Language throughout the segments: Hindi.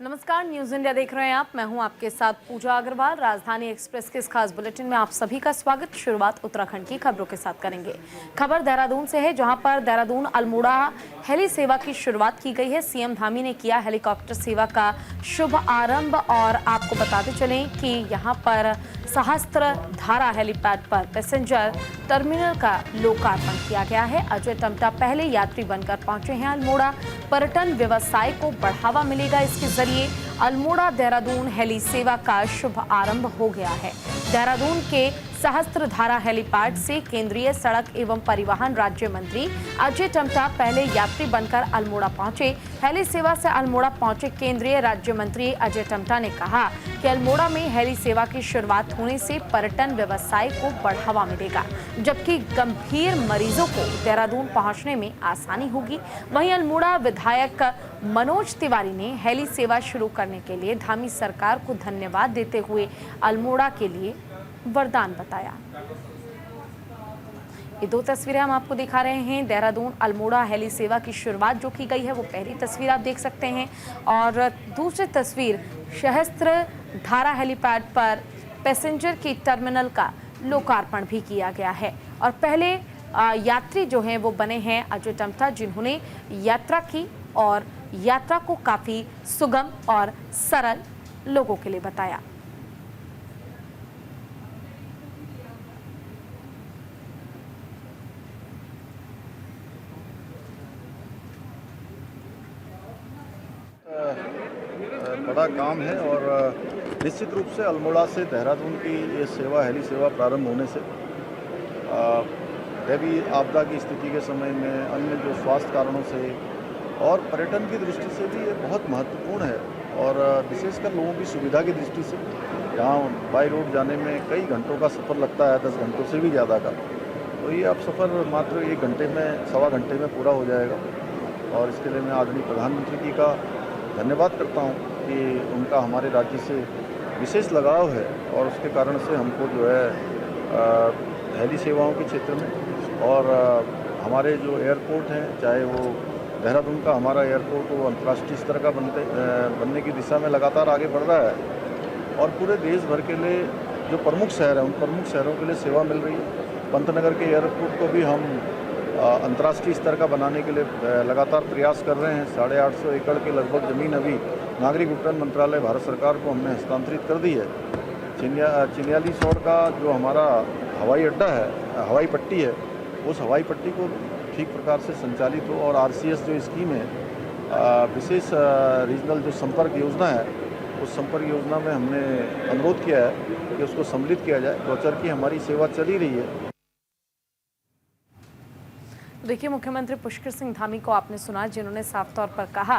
नमस्कार, न्यूज इंडिया देख रहे हैं आप। मैं हूं आपके साथ पूजा अग्रवाल। राजधानी एक्सप्रेस के इस खास बुलेटिन में आप सभी का स्वागत। शुरुआत उत्तराखंड की खबरों के साथ करेंगे। खबर देहरादून से है, जहां पर देहरादून अल्मोड़ा हेली सेवा की शुरुआत की गई है। सीएम धामी ने किया हेलीकॉप्टर सेवा का शुभ आरंभ। और आपको बताते चलें कि यहां पर सहस्त्र धारा हेलीपैड पर पैसेंजर टर्मिनल का लोकार्पण किया गया है। अजय टम्टा पहले यात्री बनकर पहुंचे हैं अल्मोड़ा। पर्यटन व्यवसाय को बढ़ावा मिलेगा। इसके जरिए अल्मोड़ा देहरादून हेली सेवा का शुभ आरंभ हो गया है। देहरादून के सहस्त्रधारा हेलीपैड से केंद्रीय सड़क एवं परिवहन राज्य मंत्री अजय टम्टा पहले यात्री बनकर अल्मोड़ा पहुंचे। हेली सेवा से अल्मोड़ा पहुंचे केंद्रीय राज्य मंत्री अजय टम्टा ने कहा कि अल्मोड़ा में हेली सेवा की शुरुआत होने से पर्यटन व्यवसाय को बढ़ावा मिलेगा, जबकि गंभीर मरीजों को देहरादून पहुंचने में आसानी होगी। वहीं अल्मोड़ा विधायक मनोज तिवारी ने हेली सेवा शुरू करने के लिए धामी सरकार को धन्यवाद देते हुए अल्मोड़ा के लिए वरदान बताया। ये दो तस्वीरें हम आपको दिखा रहे हैं। देहरादून अल्मोड़ा हेली सेवा की शुरुआत जो की गई है, वो पहली तस्वीर आप देख सकते हैं। और दूसरी तस्वीर सहस्त्र धारा हेलीपैड पर पैसेंजर की टर्मिनल का लोकार्पण भी किया गया है। और पहले यात्री जो हैं वो बने हैं अजय टम्टा, जिन्होंने यात्रा की और यात्रा को काफ़ी सुगम और सरल लोगों के लिए बताया। बड़ा काम है और निश्चित रूप से अल्मोड़ा से देहरादून की ये सेवा हेली सेवा प्रारंभ होने से दैवीय आपदा की स्थिति के समय में अन्य जो स्वास्थ्य कारणों से और पर्यटन की दृष्टि से भी ये बहुत महत्वपूर्ण है। और विशेषकर लोगों की सुविधा की दृष्टि से यहाँ बाई रोड जाने में कई घंटों का सफ़र लगता है, 10 घंटों से भी ज़्यादा का। तो ये अब सफ़र मात्र 1 घंटे में, सवा घंटे में पूरा हो जाएगा। और इसके लिए मैं आदरणीय प्रधानमंत्री जी का धन्यवाद करता हूँ कि उनका हमारे राज्य से विशेष लगाव है और उसके कारण से हमको जो है हेली सेवाओं के क्षेत्र में और हमारे जो एयरपोर्ट हैं, चाहे वो देहरादून का हमारा एयरपोर्ट वो अंतर्राष्ट्रीय स्तर का बनने की दिशा में लगातार आगे बढ़ रहा है। और पूरे देश भर के लिए जो प्रमुख शहर हैं, उन प्रमुख शहरों के लिए सेवा मिल रही है। पंतनगर के एयरपोर्ट को भी हम अंतर्राष्ट्रीय स्तर का बनाने के लिए लगातार प्रयास कर रहे हैं। 850 एकड़ के लगभग ज़मीन अभी नागरिक उड्डयन मंत्रालय भारत सरकार को हमने हस्तांतरित कर दी है। चिन्यालीसौड़ का जो हमारा हवाई अड्डा है, हवाई पट्टी है, उस हवाई पट्टी को ठीक प्रकार से संचालित हो। और आरसीएस जो स्कीम है, विशेष रीजनल जो संपर्क योजना है, उस संपर्क योजना में हमने अनुरोध किया है कि उसको सम्मिलित किया जाए। गोचर की हमारी सेवा चली रही है। देखिए, मुख्यमंत्री पुष्कर सिंह धामी को आपने सुना, जिन्होंने साफ तौर पर कहा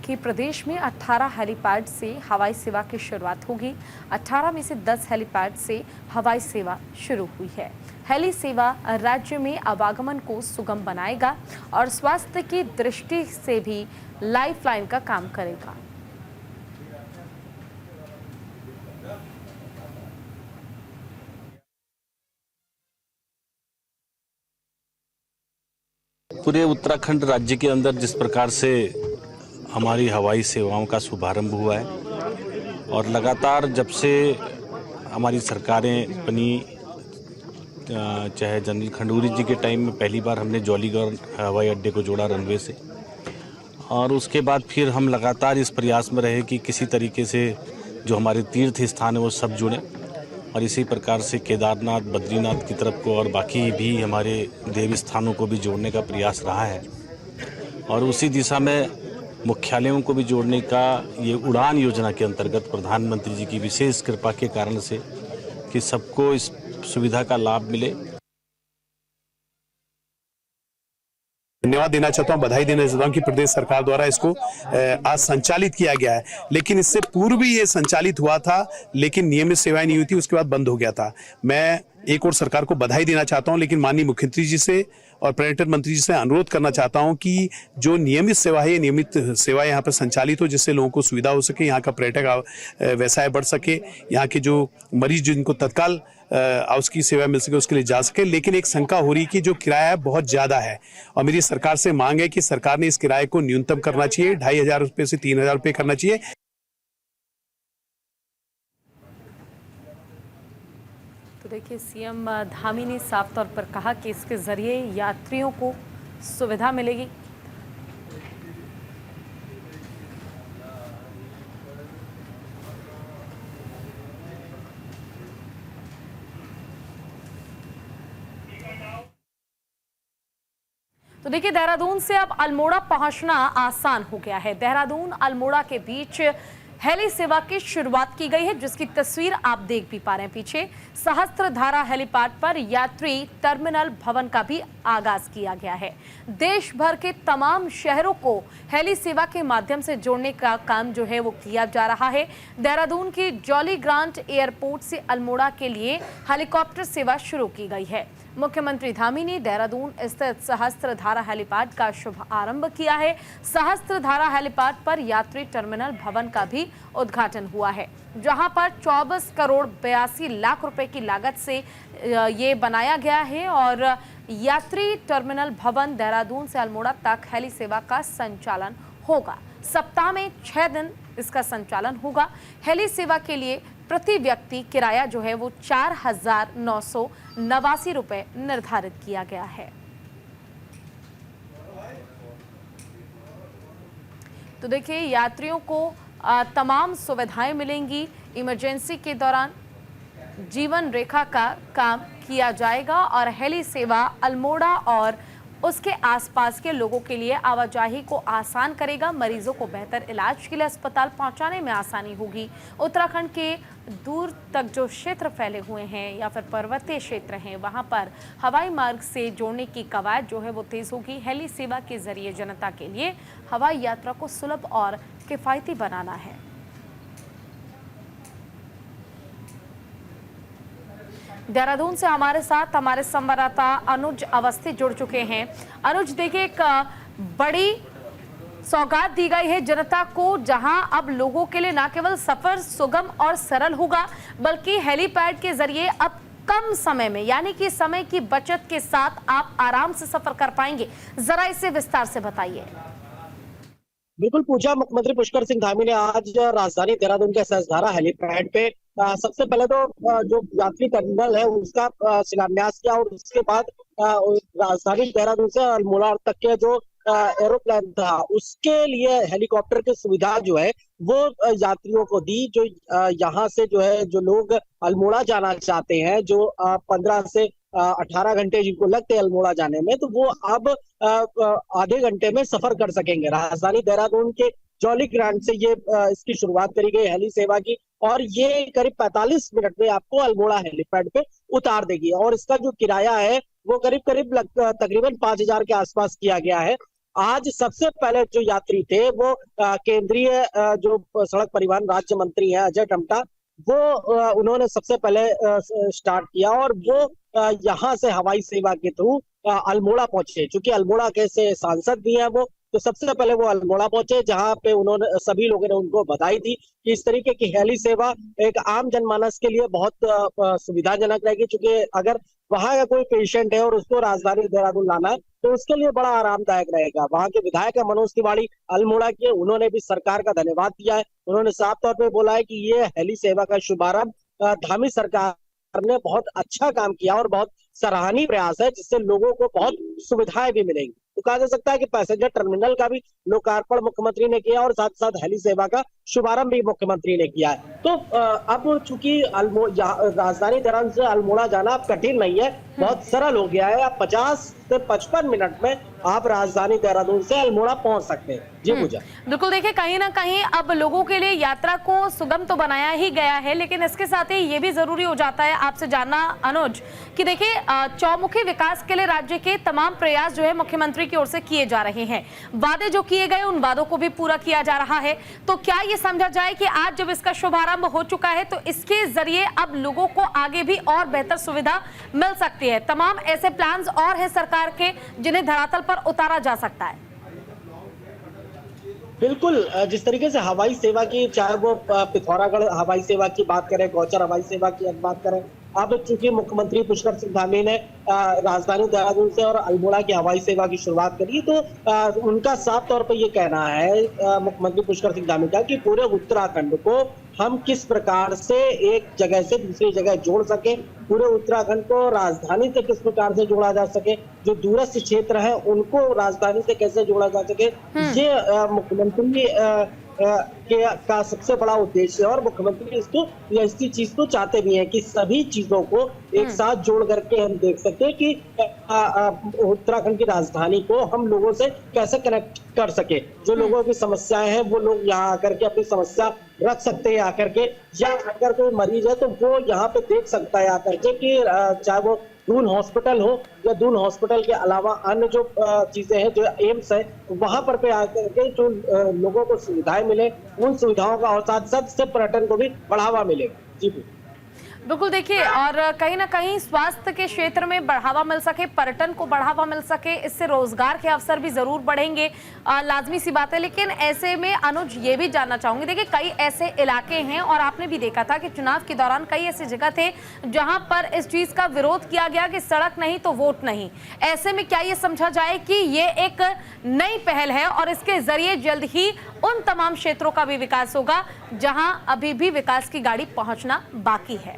कि प्रदेश में 18 हेलीपैड से हवाई सेवा की शुरुआत होगी। 18 में से 10 हेलीपैड से हवाई सेवा शुरू हुई है। हेली सेवा राज्य में आवागमन को सुगम बनाएगा और स्वास्थ्य की दृष्टि से भी लाइफलाइन का काम करेगा। पूरे उत्तराखंड राज्य के अंदर जिस प्रकार से हमारी हवाई सेवाओं का शुभारंभ हुआ है और लगातार जब से हमारी सरकारें बनी, चाहे जनरल खंडूरी जी के टाइम में पहली बार हमने जौलीगढ़ हवाई अड्डे को जोड़ा रनवे से, और उसके बाद फिर हम लगातार इस प्रयास में रहे कि किसी तरीके से जो हमारे तीर्थ स्थान है वो सब जुड़ें। और इसी प्रकार से केदारनाथ, बद्रीनाथ की तरफ को और बाकी भी हमारे देव स्थानों को भी जोड़ने का प्रयास रहा है। और उसी दिशा में मुख्यालयों को भी जोड़ने का ये उड़ान योजना के अंतर्गत प्रधानमंत्री जी की विशेष कृपा के कारण से कि सबको इस सुविधा का लाभ मिले। धन्यवाद देना चाहता हूं, बधाई देना चाहता हूं कि प्रदेश सरकार द्वारा इसको आज संचालित किया गया है। लेकिन इससे पूर्व भी ये संचालित हुआ था, लेकिन नियमित सेवाएं नहीं हुई थी, उसके बाद बंद हो गया था। मैं एक और सरकार को बधाई देना चाहता हूं, लेकिन माननीय मुख्यमंत्री जी से और पर्यटन मंत्री जी से अनुरोध करना चाहता हूं कि जो नियमित सेवा है, ये नियमित सेवा यहाँ पर संचालित हो, जिससे लोगों को सुविधा हो सके, यहाँ का पर्यटक व्यवसाय बढ़ सके, यहाँ के जो मरीज जिनको तत्काल उसकी सेवा मिल सके उसके लिए जा सके। लेकिन एक शंका हो रही कि जो किराया है बहुत ज्यादा है और मेरी सरकार से मांग है कि सरकार ने इस किराए को न्यूनतम करना चाहिए, 2500 रुपये से 3000 रुपये करना चाहिए। तो देखिए, सीएम धामी ने साफ तौर पर कहा कि इसके जरिए यात्रियों को सुविधा मिलेगी। तो देखिए, देहरादून से अब अल्मोड़ा पहुंचना आसान हो गया है। देहरादून अल्मोड़ा के बीच हेली सेवा की शुरुआत की गई है, जिसकी तस्वीर आप देख भी पा रहे हैं पीछे। सहस्त्रधारा हेलीपैड पर यात्री टर्मिनल भवन का भी आगाज किया गया है। देश भर के तमाम शहरों को हेली सेवा के माध्यम से जोड़ने का काम जो है वो किया जा रहा है। देहरादून की जॉली ग्रांट एयरपोर्ट से अल्मोड़ा के लिए हेलीकॉप्टर सेवा शुरू की गई है। मुख्यमंत्री धामी ने देहरादून स्थित सहस्त्रधारा हेलीपैड का शुभारंभ किया है। सहस्त्रधारा हेलीपैड पर यात्री टर्मिनल भवन का भी उद्घाटन हुआ है, जहां पर 24 करोड़ 82 लाख रुपए की लागत से ये बनाया गया है। और यात्री टर्मिनल भवन देहरादून से अल्मोड़ा तक हेली सेवा का संचालन होगा। सप्ताह में 6 दिन इसका संचालन होगा। हेली सेवा के लिए प्रति व्यक्ति किराया जो है वो 4,989 रुपए निर्धारित किया गया है। तो देखिए, यात्रियों को तमाम सुविधाएं मिलेंगी। इमरजेंसी के दौरान जीवन रेखा का काम किया जाएगा और हेली सेवा अल्मोड़ा और उसके आसपास के लोगों के लिए आवाजाही को आसान करेगा। मरीजों को बेहतर इलाज के लिए अस्पताल पहुंचाने में आसानी होगी। उत्तराखंड के दूर तक जो क्षेत्र फैले हुए हैं या फिर पर्वतीय क्षेत्र हैं, वहां पर हवाई मार्ग से जोड़ने की कवायद जो है वो तेज होगी। हेली सेवा के जरिए जनता के लिए हवाई यात्रा को सुलभ और किफायती बनाना है। देहरादून से हमारे साथ हमारे संवाददाता अनुज अवस्थी जुड़ चुके हैं। अनुज, देखिए, एक बड़ी सौगात दी गई है जनता को, जहां अब लोगों के लिए न केवल सफर सुगम और सरल होगा, बल्कि हेलीपैड के जरिए अब कम समय में, यानी कि समय की बचत के साथ आप आराम से सफर कर पाएंगे। जरा इसे विस्तार से बताइए। बिल्कुल पूछा, मुख्यमंत्री पुष्कर सिंह धामी ने आज राजधानी देहरादून के सहस्त्रधारा हेलीपैड पे सबसे पहले तो जो यात्री टर्मिनल है उसका शिलान्यास किया और उसके बाद राजधानी देहरादून से अल्मोड़ा तक के जो एरोप्लेन था उसके लिए हेलीकॉप्टर की सुविधा जो है वो यात्रियों को दी। जो यहाँ से जो है जो लोग अल्मोड़ा जाना चाहते हैं, जो 15 से 18 घंटे जिनको लगते हैं अल्मोड़ा जाने में, तो वो अब आधे घंटे में सफर कर सकेंगे। राजधानी देहरादून के जॉली ग्रांट से ये इसकी शुरुआत करी गई हेली सेवा की और ये करीब 45 मिनट में आपको अल्मोड़ा हेलीपैड पे उतार देगी। और इसका जो किराया है वो करीब तकरीबन 5,000 के आसपास किया गया है। आज सबसे पहले जो यात्री थे वो केंद्रीय जो सड़क परिवहन राज्य मंत्री हैं अजय टम्टा, वो उन्होंने सबसे पहले स्टार्ट किया और वो यहाँ से हवाई सेवा के थ्रू अल्मोड़ा पहुंचे। चूंकि अल्मोड़ा के से सांसद भी हैं वो, तो सबसे पहले वो अल्मोड़ा पहुंचे, जहां पे उन्होंने सभी लोगों ने उनको बधाई दी कि इस तरीके की हेली सेवा एक आम जनमानस के लिए बहुत सुविधाजनक रहेगी। क्योंकि अगर वहां का कोई पेशेंट है और उसको राजधानी देहरादून लाना है तो उसके लिए बड़ा आरामदायक रहेगा। वहां के विधायक मनोज तिवारी अल्मोड़ा के, उन्होंने भी सरकार का धन्यवाद दिया है। उन्होंने साफ तौर पर बोला है कि ये हेली सेवा का शुभारंभ धामी सरकार ने बहुत अच्छा काम किया और बहुत सराहनीय प्रयास है, जिससे लोगों को बहुत सुविधाएं भी मिलेंगी। तो कहा जा सकता है कि पैसेंजर टर्मिनल का भी लोकार्पण मुख्यमंत्री ने किया और साथ साथ हेली सेवा का शुभारंभ भी मुख्यमंत्री ने किया है। तो अब चूंकि राजधानी देहरादून से अल्मोड़ा जाना अब कठिन नहीं है, बहुत सरल हो गया है। अब 50 से 55 मिनट में आप राजधानी देहरादून से अल्मोड़ा पहुंच सकते हैं। जी पूजा, बिल्कुल, देखिए, कहीं ना कहीं अब लोगों के लिए यात्रा को सुगम तो बनाया ही गया है, लेकिन इसके साथ ही ये भी जरूरी हो जाता है आपसे जानना अनुज कि देखिए, चौमुखी विकास के लिए राज्य के तमाम प्रयास जो है मुख्यमंत्री की ओर से किए जा रहे हैं। वादे जो किए गए उन वादों को भी पूरा किया जा रहा है। तो क्या ये समझा जाए कि आज जब इसका शुभारंभ हो चुका है तो इसके जरिए अब लोगों को आगे भी और बेहतर सुविधा मिल सकती है? तमाम ऐसे प्लान्स और हैं सरकार के जिन्हें धरातल पर उतारा जा सकता है। बिल्कुल, जिस तरीके से हवाई सेवा की, चाहे वो पिथौरागढ़ हवाई सेवा की बात करें, गौचर हवाई सेवा की बात करें, अब चूंकि मुख्यमंत्री पुष्कर सिंह धामी ने राजधानी देहरादून से और अल्मोड़ा की हवाई सेवा की शुरुआत करी, तो उनका साफ तौर पर ये कहना है मुख्यमंत्री पुष्कर सिंह धामी का कि पूरे उत्तराखंड को हम किस प्रकार से एक जगह से दूसरी जगह जोड़ सके, पूरे उत्तराखंड को राजधानी से किस प्रकार से जोड़ा जा सके, जो दूरस्थ क्षेत्र है उनको राजधानी से कैसे जोड़ा जा सके, ये मुख्यमंत्री का सबसे बड़ा उद्देश्य है। और मुख्यमंत्री इसी चीज को चाहते भी हैं कि सभी चीजों को एक साथ जोड़ करके हम देख सकते हैं कि उत्तराखंड की राजधानी को हम लोगों से कैसे कनेक्ट कर सके। जो लोगों की समस्याएं हैं वो लोग यहाँ आकर के अपनी समस्या रख सकते हैं आकर के, या अगर कोई मरीज है तो वो यहाँ पे देख सकता है आकर के कि चाहे वो दून हॉस्पिटल हो या दून हॉस्पिटल के अलावा अन्य जो चीजें हैं, जो एम्स है, वहां पर पे आकर के जो लोगों को सुविधाएं मिले, उन सुविधाओं का और साथ साथ से पर्यटन को भी बढ़ावा मिलेगा। जी बिल्कुल, देखिए, और कहीं ना कहीं स्वास्थ्य के क्षेत्र में बढ़ावा मिल सके, पर्यटन को बढ़ावा मिल सके, इससे रोजगार के अवसर भी जरूर बढ़ेंगे, लाजमी सी बात है। लेकिन ऐसे में अनुज ये भी जानना चाहूंगी, देखिए कई ऐसे इलाके हैं और आपने भी देखा था कि चुनाव के दौरान कई ऐसी जगह थे जहां पर इस चीज का विरोध किया गया कि सड़क नहीं तो वोट नहीं। ऐसे में क्या ये समझा जाए कि ये एक नई पहल है और इसके जरिए जल्द ही उन तमाम क्षेत्रों का भी विकास होगा जहां अभी भी विकास की गाड़ी पहुंचना बाकी है?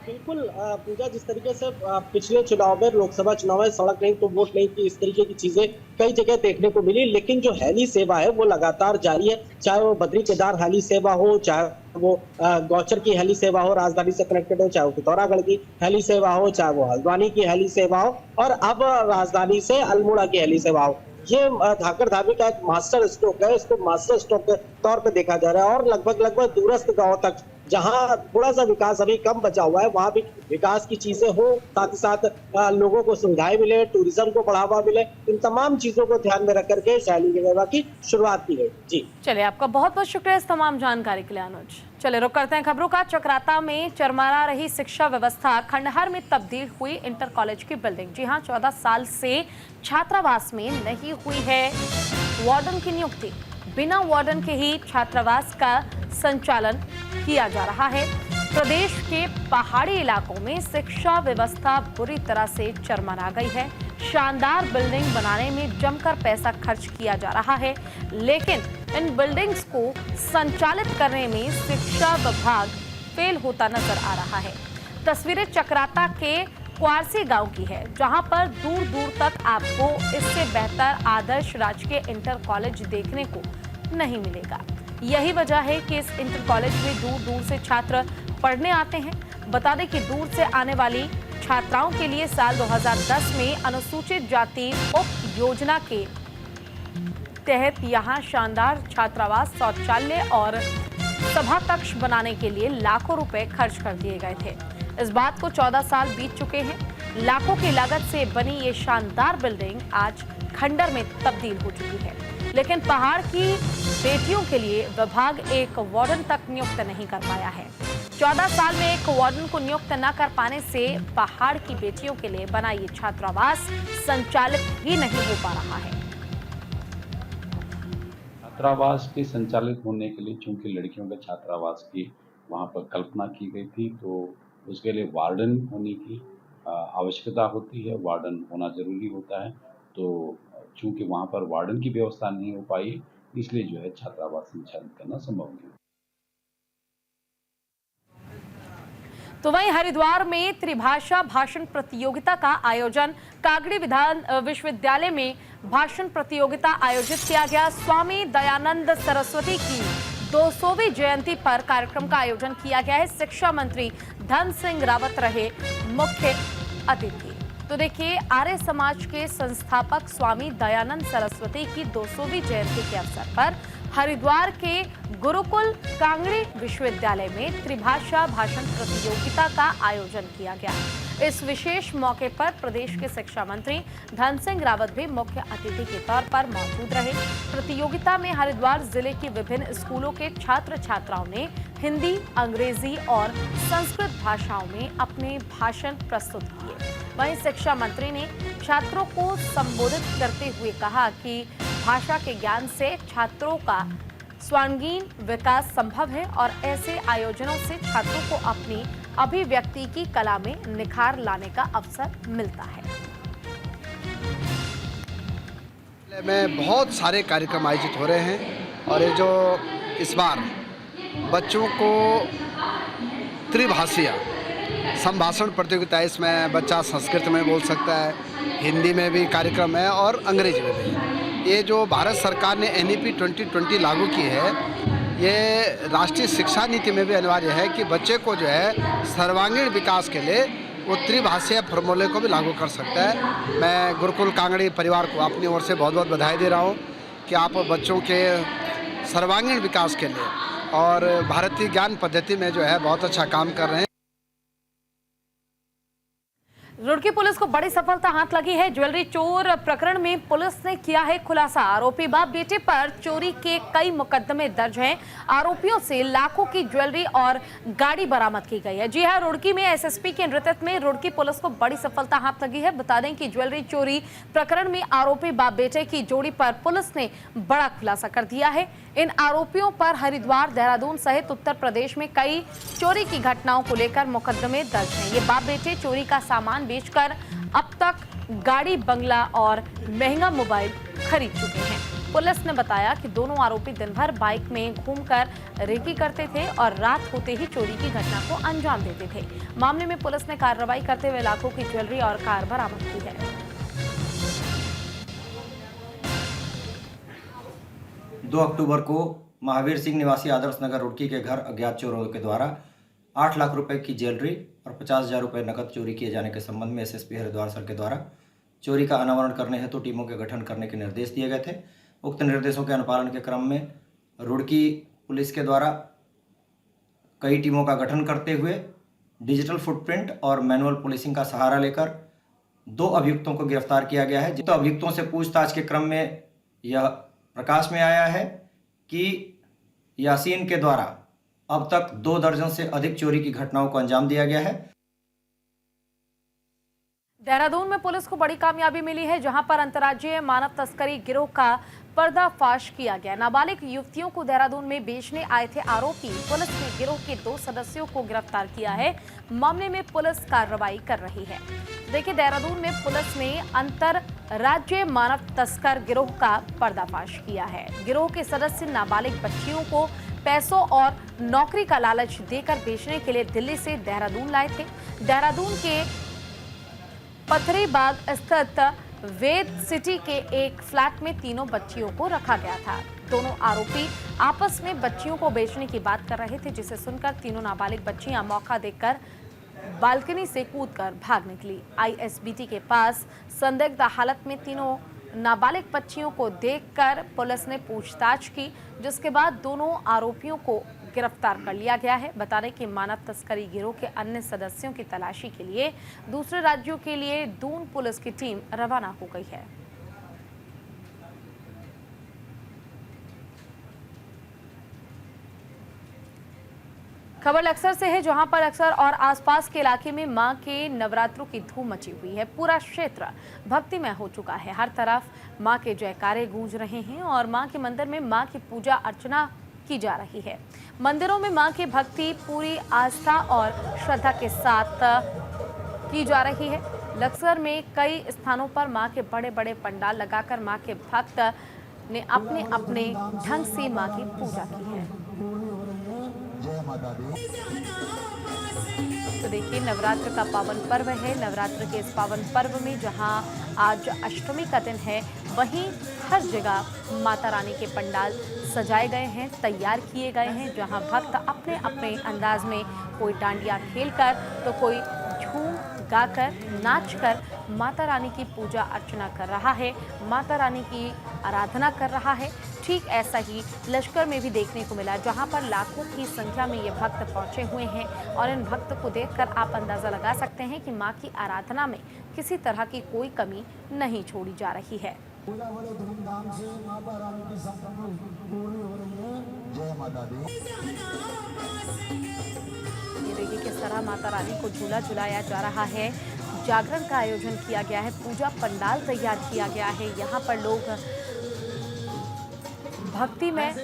बिल्कुल पूजा, जिस तरीके से पिछले चुनाव में, लोकसभा चुनाव में सड़क नहीं तो वोट नहीं थी, इस तरीके की चीजें कई जगह देखने को मिली, लेकिन जो हेली सेवा है वो लगातार जारी है। चाहे वो बद्री केदार हेली सेवा हो, चाहे वो गौचर की हेली सेवा हो, राजधानी से कनेक्टेड हो, चाहे वो पिथौरागढ़ की हेली सेवा हो, चाहे वो हल्द्वानी की हेली सेवा हो, और अब राजधानी से अल्मोड़ा की हेली सेवा हो। ये धाकड़ धामी का एक मास्टर स्ट्रोक है, इसको मास्टर स्ट्रोक के तौर पे देखा जा रहा है। और लगभग दूरस्थ गांव तक जहां थोड़ा सा विकास अभी कम बचा हुआ है, वहां भी विकास की चीजें हो, साथ ही साथ लोगों को सुविधाएं मिले, टूरिज्म को बढ़ावा मिले, इन तमाम चीजों को ध्यान में रख करके शैली सेवा की शुरुआत की गई। जी चलिए, आपका बहुत बहुत शुक्रिया इस तमाम जानकारी के लिए अनुज। चलिए रुक करते हैं खबरों का। चक्राता में चरमरा रही शिक्षा व्यवस्था, खंडहर में तब्दील हुई इंटर कॉलेज की बिल्डिंग। जी हाँ, 14 साल से छात्रावास में नहीं हुई है वार्डन की नियुक्ति। बिना वार्डन के ही छात्रावास का संचालन किया जा रहा है। प्रदेश के पहाड़ी इलाकों में शिक्षा व्यवस्था बुरी तरह से चरमरा गई है। शानदार बिल्डिंग बनाने में जमकर पैसा खर्च किया जा रहा है, लेकिन इन बिल्डिंग्स को संचालित करने में शिक्षा विभाग फेल होता नजर आ रहा है। तस्वीरें चक्राता के क्वारसी गांव की है, जहां पर दूर दूर तक आपको इससे बेहतर आदर्श राजकीय इंटर कॉलेज देखने को नहीं मिलेगा। यही वजह है कि इस इंटर कॉलेज में दूर दूर से छात्र पढ़ने आते हैं। बता दें कि दूर से आने वाली छात्राओं के लिए साल 2010 में अनुसूचित जाति उप योजना के तहत यहां शानदार छात्रावास, शौचालय और सभा कक्ष बनाने के लिए लाखों रुपए खर्च कर दिए गए थे। इस बात को 14 साल बीत चुके हैं। लाखों की लागत से बनी ये शानदार बिल्डिंग आज खंडर में तब्दील हो चुकी है, लेकिन पहाड़ की बेटियों के लिए विभाग एक वार्डन तक नियुक्त नहीं कर पाया है। 14 साल में एक वार्डन को नियुक्त न कर पाने से पहाड़ की बेटियों के लिए बना ये छात्रावास संचालित ही नहीं हो पा रहा है। छात्रावास के संचालित होने के लिए चूंकि लड़कियों के छात्रावास की वहाँ पर कल्पना की गई थी, तो उसके लिए वार्डन होने की आवश्यकता होती है, वार्डन होना जरूरी होता है। तो चूंकि वहाँ पर वार्डन की व्यवस्था नहीं हो पाई, इसलिए जो है छात्रावास संचालित करना संभव नहीं। तो वहीं हरिद्वार में त्रिभाषा भाषण प्रतियोगिता का आयोजन, कागड़ी विधान विश्वविद्यालय में भाषण प्रतियोगिता आयोजित किया गया। स्वामी दयानंद सरस्वती की 200वीं जयंती पर कार्यक्रम का आयोजन किया गया है। शिक्षा मंत्री धन सिंह रावत रहे मुख्य अतिथि। तो देखिए, आर्य समाज के संस्थापक स्वामी दयानंद सरस्वती की 200वीं जयंती के अवसर पर हरिद्वार के गुरुकुल कांगड़ी विश्वविद्यालय में त्रिभाषा भाषण प्रतियोगिता का आयोजन किया गया। इस विशेष मौके पर प्रदेश के शिक्षा मंत्री धन सिंह रावत भी मुख्य अतिथि के तौर पर मौजूद रहे। प्रतियोगिता में हरिद्वार जिले की विभिन्न स्कूलों के छात्र छात्राओं ने हिंदी, अंग्रेजी और संस्कृत भाषाओं में अपने भाषण प्रस्तुत किए। वहीं शिक्षा मंत्री ने छात्रों को संबोधित करते हुए कहा कि भाषा के ज्ञान से छात्रों का सर्वांगीण विकास संभव है और ऐसे आयोजनों से छात्रों को अपनी अभिव्यक्ति की कला में निखार लाने का अवसर मिलता है। में बहुत सारे कार्यक्रम आयोजित हो रहे हैं और ये जो इस बार बच्चों को त्रिभाषीय संभाषण प्रतियोगिता है, इसमें बच्चा संस्कृत में बोल सकता है, हिंदी में भी कार्यक्रम है और अंग्रेजी में भी। ये जो भारत सरकार ने NEP 2020 लागू की है, ये राष्ट्रीय शिक्षा नीति में भी अनिवार्य है कि बच्चे को जो है सर्वांगीण विकास के लिए वो त्रिभाषीय फॉर्मूले को भी लागू कर सकता है। मैं गुरुकुल कांगड़ी परिवार को अपनी ओर से बहुत बहुत बधाई दे रहा हूँ कि आप बच्चों के सर्वांगीण विकास के लिए और भारतीय ज्ञान पद्धति में जो है बहुत अच्छा काम कर रहे हैं। रुड़की पुलिस को बड़ी सफलता हाथ लगी है। ज्वेलरी चोर प्रकरण में पुलिस ने किया है खुलासा। आरोपी बाप बेटे पर चोरी के कई मुकदमे दर्ज हैं। आरोपियों से लाखों की ज्वेलरी और गाड़ी बरामद की गई है। जी हां, रुड़की में SSP के नेतृत्व में रुड़की पुलिस को बड़ी सफलता हाथ लगी है। बता दें कि ज्वेलरी चोरी प्रकरण में आरोपी बाप बेटे की जोड़ी पर पुलिस ने बड़ा खुलासा कर दिया है। इन आरोपियों पर हरिद्वार, देहरादून सहित उत्तर प्रदेश में कई चोरी की घटनाओं को लेकर मुकदमे दर्ज हैं। ये बाप बेटे चोरी का सामान बेचकर अब तक गाड़ी, बंगला और महंगा मोबाइल खरीद चुके हैं। पुलिस ने बताया कि दोनों आरोपी दिन भर बाइक में घूमकर रेकी करते थे और रात होते ही चोरी की घटना को अंजाम देते थे। मामले में पुलिस ने कार्रवाई करते हुए लाखों की ज्वेलरी और कार बरामद की है। 2 अक्टूबर को महावीर सिंह निवासी आदर्श नगर रुड़की के घर अज्ञात चोरों के द्वारा 8 लाख रुपए की ज्वेलरी और 50,000 रुपये नकद चोरी किए जाने के संबंध में SSP हरिद्वार सर के द्वारा चोरी का अनावरण करने हेतु टीमों के गठन करने के निर्देश दिए गए थे। उक्त निर्देशों के अनुपालन के क्रम में रुड़की पुलिस के द्वारा कई टीमों का गठन करते हुए डिजिटल फुटप्रिंट और मैनुअल पुलिसिंग का सहारा लेकर 2 अभियुक्तों को गिरफ्तार किया गया है। तो अभियुक्तों से पूछताछ के क्रम में यह प्रकाश में आया है कि यासीन के द्वारा अब तक 2 दर्जन से अधिक चोरी की घटनाओं को अंजाम दिया गया है। देहरादून में पुलिस को बड़ी कामयाबी मिली है, जहां पर अंतर्राज्यीय मानव तस्करी गिरोह का पर्दाफाश किया गया। नाबालिग युवतियों को देहरादून में बेचने आए थे आरोपी। पुलिस ने गिरोह के 2 सदस्यों को गिरफ्तार किया है। मामले में पुलिस कार्रवाई कर रही है। देखिए, देहरादून में पुलिस ने अंतर्राज्यीय मानव तस्कर गिरोह का पर्दाफाश किया है। गिरोह के सदस्य नाबालिग बच्चियों को पैसों और नौकरी का लालच देकर बेचने के लिए दिल्ली से देहरादून लाए थे। देहरादून के पथरीबाग स्थित वेद सिटी के एक फ्लैट में तीनों बच्चियों को रखा गया था। दोनों आरोपी आपस में बच्चियों को बेचने की बात कर रहे थे, जिसे सुनकर तीनों नाबालिग बच्चियां मौका देखकर बालकनी से कूदकर भाग निकली। ISBT के पास संदिग्ध हालत में तीनों नाबालिग बच्चियों को देखकर पुलिस ने पूछताछ की, जिसके बाद दोनों आरोपियों को गिरफ्तार कर लिया गया है। बता दें कि मानव तस्करी गिरोह के अन्य सदस्यों की तलाशी के लिए दूसरे राज्यों के लिए दून पुलिस की टीम रवाना हो गई है। खबर लक्सर से है, जहां पर लक्सर और आसपास के इलाके में मां के नवरात्रों की धूम मची हुई है। पूरा क्षेत्र भक्तिमय हो चुका है। हर तरफ मां के जयकारे गूंज रहे हैं और मां के मंदिर में मां की पूजा अर्चना की जा रही है। मंदिरों में मां की भक्ति पूरी आस्था और श्रद्धा के साथ की जा रही है। लक्सर में कई स्थानों पर मां के बड़े बड़े पंडाल लगाकर मां के भक्त ने अपने अपने ढंग से मां की पूजा की है। तो देखिए, नवरात्र का पावन पर्व है। नवरात्र के इस पावन पर्व में जहां आज अष्टमी का दिन है, वहीं हर जगह माता रानी के पंडाल सजाए गए हैं, तैयार किए गए हैं, जहां भक्त अपने अपने अंदाज में कोई डांडिया खेलकर तो कोई झूम गाकर नाचकर माता रानी की पूजा अर्चना कर रहा है, माता रानी की आराधना कर रहा है। ठीक ऐसा ही लश्कर में भी देखने को मिला, जहां पर लाखों की संख्या में ये भक्त पहुंचे हुए हैं और इन भक्त को देखकर आप अंदाजा लगा सकते हैं कि मां की आराधना में किसी तरह की कोई कमी नहीं छोड़ी जा रही है। बड़े धूमधाम से माता रानी की संपूर्ण पूरी हो रही है। जय माता दी। ये देखिए किस तरह माता रानी को झूला झुलाया जा रहा है। जागरण का आयोजन किया गया है, पूजा पंडाल तैयार किया गया है। यहाँ पर लोग भक्ति में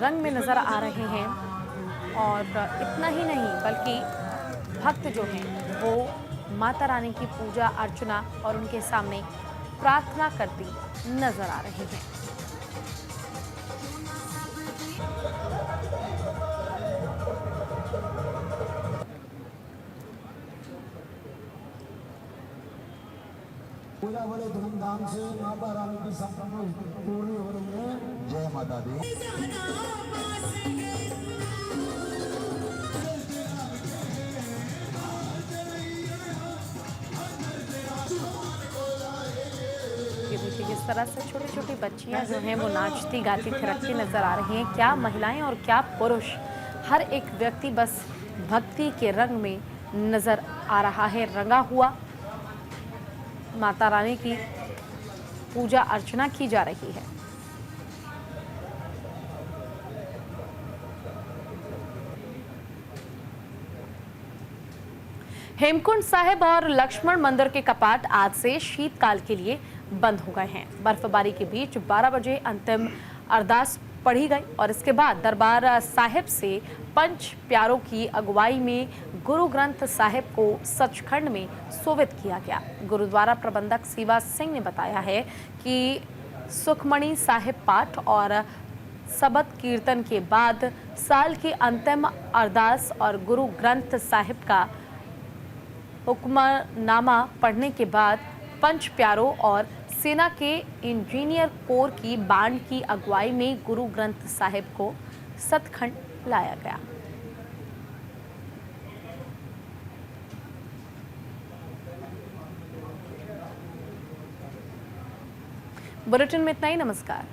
रंग में नजर आ रहे हैं। और इतना ही नहीं बल्कि भक्त जो हैं वो माता रानी की पूजा अर्चना और उनके सामने प्रार्थना करती नजर आ रही हैं। पूजा बड़े धूमधाम से माता रानी की संपूर्ण पूरी हो रही है। जय माता दी। ये देखिए किस तरह से छोटी छोटी बच्चियां जो हैं वो नाचती गाती थिरकती नजर आ रही हैं। क्या महिलाएं और क्या पुरुष, हर एक व्यक्ति बस भक्ति के रंग में नजर आ रहा है, रंगा हुआ। माता रानी की पूजा अर्चना की जा रही है। हेमकुंड साहिब और लक्ष्मण मंदिर के कपाट आज से शीतकाल के लिए बंद हो गए हैं। बर्फबारी के बीच 12 बजे अंतिम अरदास पढ़ी गई और इसके बाद दरबार साहिब से पंच प्यारों की अगुवाई में गुरु ग्रंथ साहिब को सचखंड में सुविध किया गया। गुरुद्वारा प्रबंधक सेवा सिंह ने बताया है कि सुखमणि साहिब पाठ और सबद कीर्तन के बाद साल की अंतिम अरदास और गुरु ग्रंथ साहिब का हुक्मनामा पढ़ने के बाद पंच प्यारों और सेना के इंजीनियर कोर की बैंड की अगुवाई में गुरु ग्रंथ साहिब को सचखंड लाया गया। बुलेटिन में इतना ही। नमस्कार।